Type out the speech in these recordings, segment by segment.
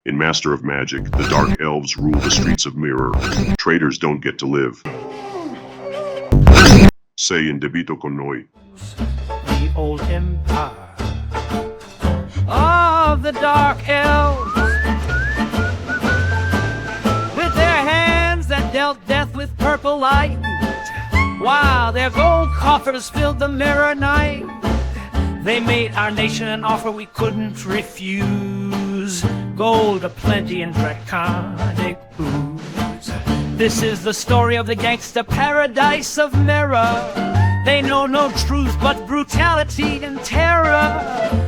In Master of Magic, the Dark Elves rule the streets of Mirror. Traitors don't get to live. Say in debito con noi. The old empire of the Dark Elves, with their hands that dealt death with purple light, while their gold coffers filled the mirror night. They made our nation an offer we couldn't refuse, gold aplenty and draconic booze. This is the story of the gangster paradise of Mirror. They know no truth but brutality and terror.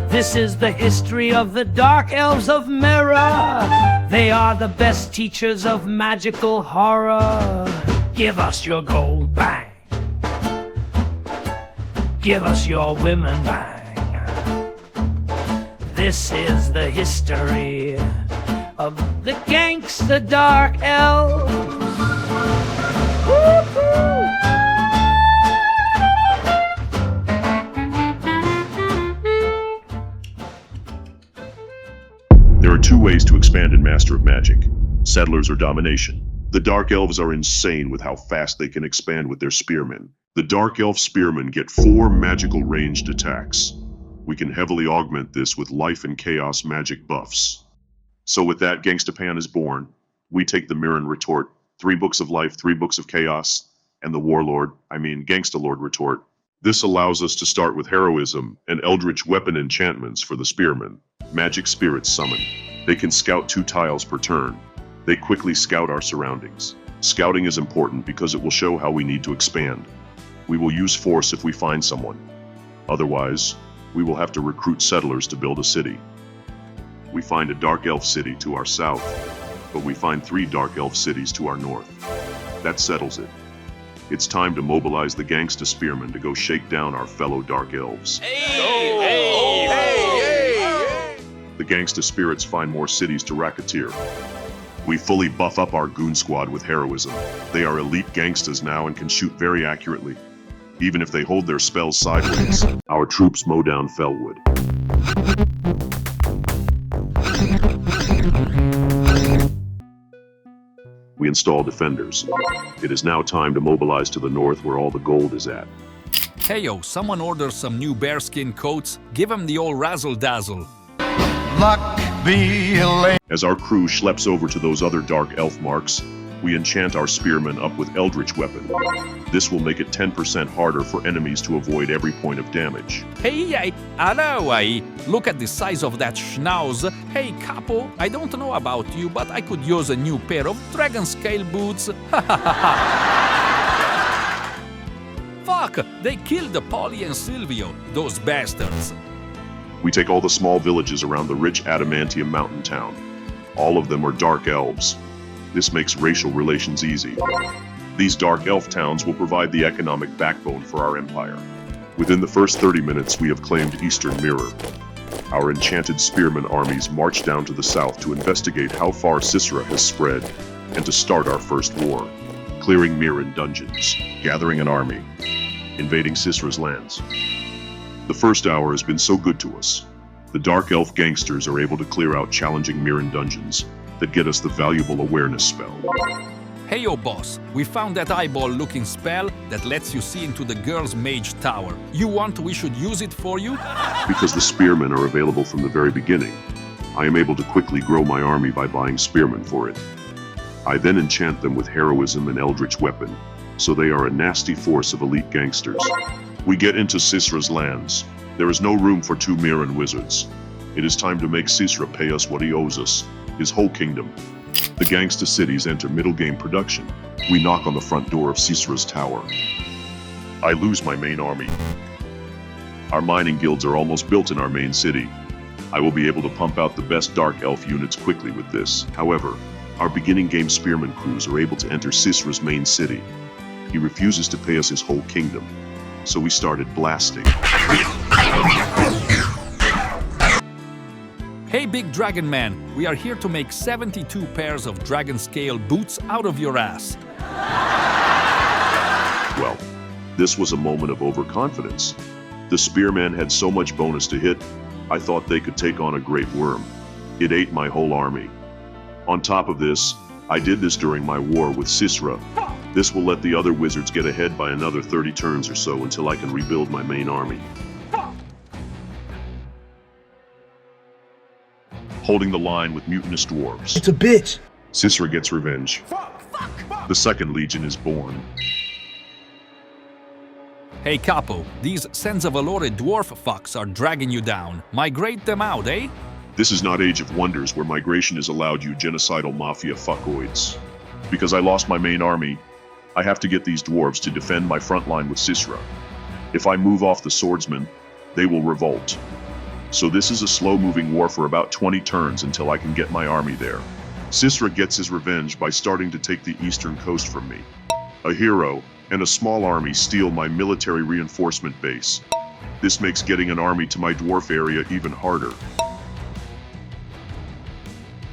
This is the history of the Dark Elves of Myrror. They are the best teachers of magical horror. Give us your gold bang. Give us your women bang. This is the history of the gangster Dark Elves. Woo-hoo! There are two ways to expand in Master of Magic: settlers or domination. The Dark Elves are insane with how fast they can expand with their spearmen. The Dark Elf spearmen get 4 magical ranged attacks. We can heavily augment this with life and chaos magic buffs. So with that, Gangstapan is born. We take the Mirren retort, 3 books of life, 3 books of chaos, and the Gangsta Lord retort. This allows us to start with heroism and eldritch weapon enchantments for the spearmen. Magic spirits summon. They can scout 2 tiles per turn. They quickly scout our surroundings. Scouting is important because it will show how we need to expand. We will use force if we find someone. Otherwise, we will have to recruit settlers to build a city. We find a Dark Elf city to our south, but we find 3 Dark Elf cities to our north. That settles it. It's time to mobilize the Gangsta Spearmen to go shake down our fellow Dark Elves. The Gangsta Spirits find more cities to racketeer. We fully buff up our goon squad with heroism. They are elite gangstas now and can shoot very accurately, even if they hold their spells sideways. Our troops mow down Fellwood. We install defenders. It is now time to mobilize to the north where all the gold is at. Hey yo, someone orders some new bearskin coats? Give 'em the old razzle-dazzle. Luck be a As our crew schleps over to those other Dark Elf marks, we enchant our spearmen up with Eldritch Weapon. This will make it 10% harder for enemies to avoid every point of damage. Hey, hello, look at the size of that schnauz. Hey, capo, I don't know about you, but I could use a new pair of dragon scale boots. Fuck, they killed Polly and Silvio, those bastards. We take all the small villages around the rich Adamantium mountain town. All of them are Dark Elves. This makes racial relations easy. These Dark Elf towns will provide the economic backbone for our empire. Within the first 30 minutes, we have claimed Eastern Mirror. Our enchanted spearmen armies march down to the south to investigate how far Cisra has spread and to start our first war. Clearing Mirren dungeons, gathering an army, invading Cisra's lands. The first hour has been so good to us. The Dark Elf gangsters are able to clear out challenging Mirren dungeons that get us the valuable awareness spell. Hey yo boss, we found that eyeball-looking spell that lets you see into the girl's mage tower. You want we should use it for you? Because the spearmen are available from the very beginning, I am able to quickly grow my army by buying spearmen for it. I then enchant them with heroism and eldritch weapon, so they are a nasty force of elite gangsters. We get into Cisra's lands. There is no room for 2 Mirren wizards. It is time to make Cisra pay us what he owes us, his whole kingdom. The gangsta cities enter middle game production. We knock on the front door of Cisra's tower. I lose my main army. Our mining guilds are almost built in our main city. I will be able to pump out the best Dark Elf units quickly with this. However, our beginning game spearmen crews are able to enter Cisra's main city. He refuses to pay us his whole kingdom, so we started blasting. Hey Big Dragon Man, we are here to make 72 pairs of dragon scale boots out of your ass. Well, this was a moment of overconfidence. The spearmen had so much bonus to hit, I thought they could take on a great worm. It ate my whole army. On top of this, I did this during my war with Cisra. This will let the other wizards get ahead by another 30 turns or so until I can rebuild my main army. Holding the line with mutinous dwarves. It's a bitch. Cisra gets revenge. The second legion is born. Hey Capo, these Senza Valore dwarf fucks are dragging you down. Migrate them out, eh? This is not Age of Wonders where migration is allowed, you genocidal mafia fuckoids. Because I lost my main army, I have to get these dwarves to defend my front line with Cisra. If I move off the swordsmen, they will revolt. So this is a slow-moving war for about 20 turns until I can get my army there. Cisra gets his revenge by starting to take the eastern coast from me. A hero and a small army steal my military reinforcement base. This makes getting an army to my dwarf area even harder.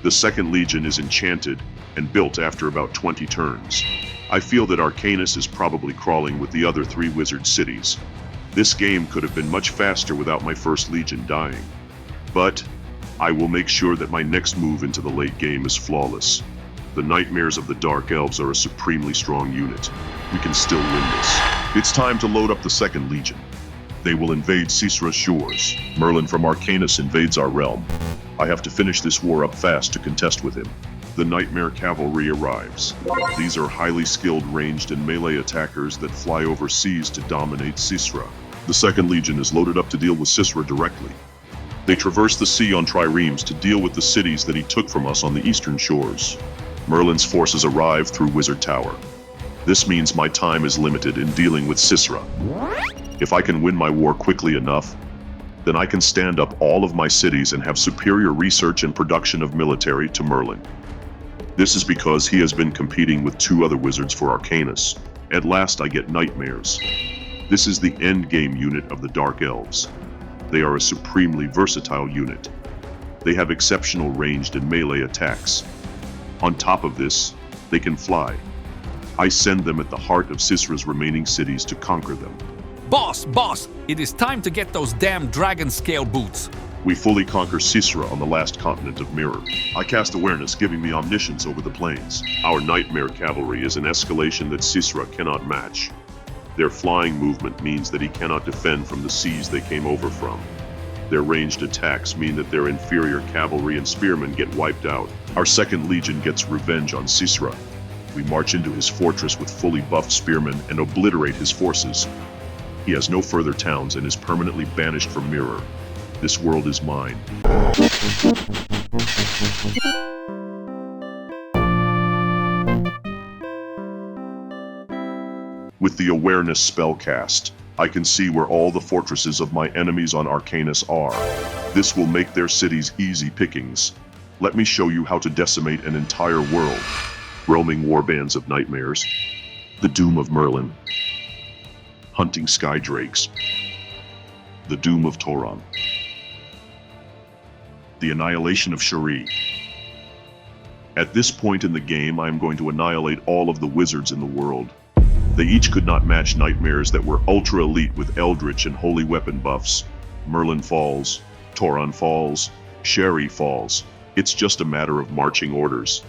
The second legion is enchanted and built after about 20 turns. I feel that Arcanus is probably crawling with the other 3 wizard cities. This game could have been much faster without my first legion dying. But I will make sure that my next move into the late game is flawless. The Nightmares of the Dark Elves are a supremely strong unit. We can still win this. It's time to load up the second legion. They will invade Cisra's shores. Merlin from Arcanus invades our realm. I have to finish this war up fast to contest with him. The Nightmare Cavalry arrives. These are highly skilled ranged and melee attackers that fly over seas to dominate Cisra. The second legion is loaded up to deal with Cisra directly. They traverse the sea on triremes to deal with the cities that he took from us on the eastern shores. Merlin's forces arrive through Wizard Tower. This means my time is limited in dealing with Cisra. If I can win my war quickly enough, then I can stand up all of my cities and have superior research and production of military to Merlin. This is because he has been competing with 2 other wizards for Arcanus. At last I get Nightmares. This is the endgame unit of the Dark Elves. They are a supremely versatile unit. They have exceptional ranged and melee attacks. On top of this, they can fly. I send them at the heart of Cisra's remaining cities to conquer them. Boss, it is time to get those damn dragon scale boots. We fully conquer Cisra on the last continent of Mirror. I cast awareness, giving me omniscience over the plains. Our Nightmare Cavalry is an escalation that Cisra cannot match. Their flying movement means that he cannot defend from the seas they came over from. Their ranged attacks mean that their inferior cavalry and spearmen get wiped out. Our second legion gets revenge on Cisra. We march into his fortress with fully buffed spearmen and obliterate his forces. He has no further towns and is permanently banished from Mirror. This world is mine. With the awareness spell cast, I can see where all the fortresses of my enemies on Arcanus are. This will make their cities easy pickings. Let me show you how to decimate an entire world. Roaming warbands of nightmares, the doom of Merlin, hunting sky drakes, the doom of Torin, the annihilation of Cherie. At this point in the game, I am going to annihilate all of the wizards in the world. They each could not match nightmares that were ultra elite with eldritch and holy weapon buffs. Merlin falls, Torin falls, Cherie falls. It's just a matter of marching orders.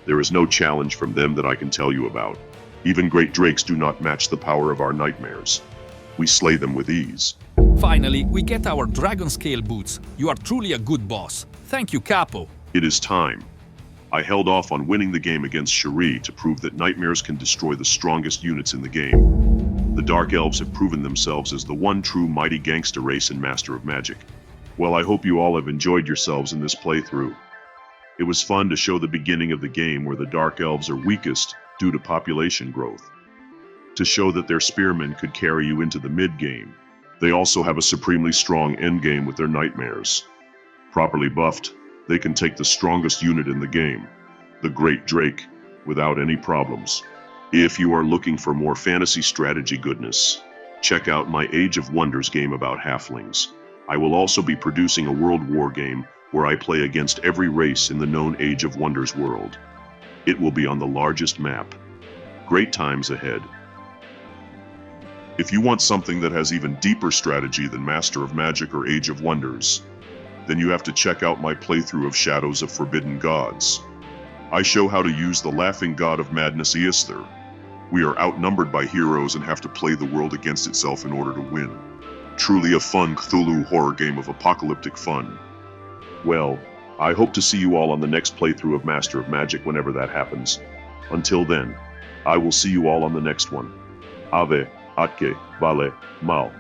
There is no challenge from them that I can tell you about. Even great drakes do not match the power of our nightmares. We slay them with ease. Finally, we get our dragon scale boots. You are truly a good boss. Thank you, Capo. It is time. I held off on winning the game against Cherie to prove that nightmares can destroy the strongest units in the game. The Dark Elves have proven themselves as the one true mighty gangster race and master of magic. Well, I hope you all have enjoyed yourselves in this playthrough. It was fun to show the beginning of the game where the Dark Elves are weakest due to population growth. To show that their spearmen could carry you into the mid-game. They also have a supremely strong endgame with their nightmares. Properly buffed, they can take the strongest unit in the game, the Great Drake, without any problems. If you are looking for more fantasy strategy goodness, check out my Age of Wonders game about halflings. I will also be producing a World War game where I play against every race in the known Age of Wonders world. It will be on the largest map. Great times ahead. If you want something that has even deeper strategy than Master of Magic or Age of Wonders, then you have to check out my playthrough of Shadows of Forbidden Gods. I show how to use the laughing god of madness Easter. We are outnumbered by heroes and have to play the world against itself in order to win. Truly a fun Cthulhu horror game of apocalyptic fun. Well, I hope to see you all on the next playthrough of Master of Magic whenever that happens. Until then, I will see you all on the next one. Ave, atque, vale, mal.